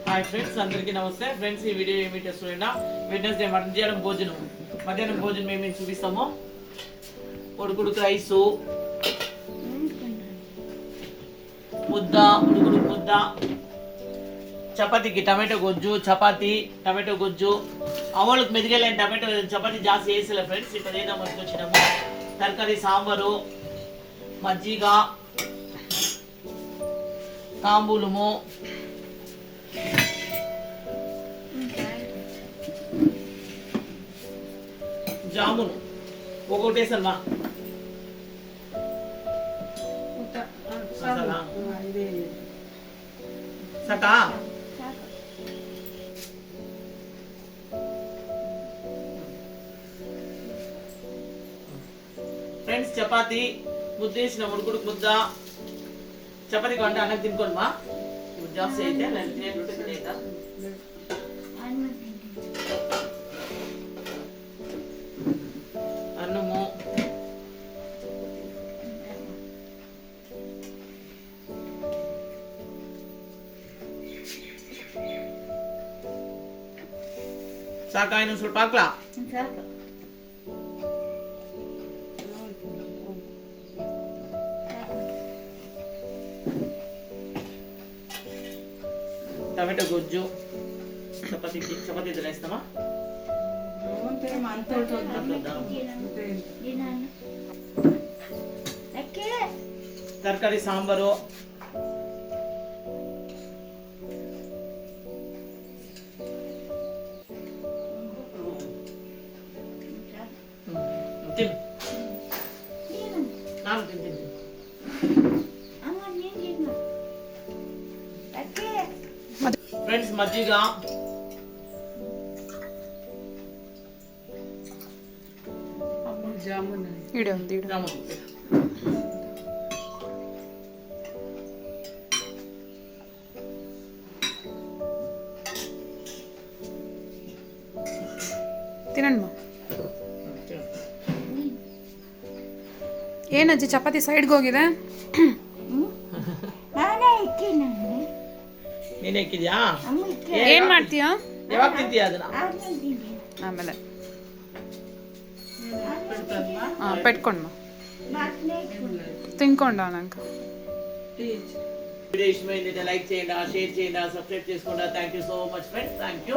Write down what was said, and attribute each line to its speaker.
Speaker 1: Hi friends, అందరికీ నమస్తే. Friends, ఈ వీడియో ఏమి చేస్తున్నా వెడ్నెస్డే మధ్యాహ్నం భోజనం ఏమేమి చూపిస్తామో ఉడుకుడుకు రైసు, ముద్ద, ఉడుకుడుకు ముద్ద, చపాతీకి టమాటో గొజ్జు, చపాతీ టమాటో గొజ్జు, అవోళ్ళకి మెదిగలేని టమాటో చపాతీ జాస్తి వేసేలే ఫ్రెండ్స్. ఇప్పుడు ఏదో మనకి వచ్చినాము తరకారీ, సాంబారు, మజ్జిగ, తాంబూలము, జామును ఒకటేసమ్మా సకా ఫ్రెండ్స్. చపాతి ముద్ద వేసిన ఉడుకుడుకు ముద్ద. చపాతీ కొంటే అన్నం తినుకోండి మా. ఇప్పుడు జాబ్స్ అయితే అన్నము, ಸಾಕಾಯಿ ಸ್ವಲ್ಪ ಹಾಕ್ಲಾ? ಟೊಮೆಟೊ ಗೊಜ್ಜು, ಚಪಾತಿ ಇದೆಲ್ಲ ಇಷ್ಟಮಾ? ತರಕಾರಿ, ಸಾಂಬಾರು, ನಾನು ತಿಂತೀನಿ. ಫ್ರೆಂಡ್ಸ್, ಮಜ್ಜಿಗ, ಜಾಮೂನ್
Speaker 2: ತಿನ್ನಣ್ಣ. ಏನಜ್ಜಿ ಚಪಾತಿ ಸೈಡ್ಗೆ ಹೋಗಿದೆ?
Speaker 1: ನೀನೇ ಇಕ್ಕಿದ್ಯಾ?
Speaker 2: ಏನ್ ಮಾಡ್ತೀಯಾ?
Speaker 1: ಯಾವಾಗ ತಿಂತೀಯ ಅದನ್ನ?
Speaker 2: ಆಮೇಲೆ పెట్టుకోండి తినుకోండి అన్నాక.
Speaker 1: వీడియో ఇష్టమైంది లైక్ చేయండి, షేర్ చేయండి, సబ్స్క్రైబ్ చేసుకోండి. Thank you so much friends. Thank you.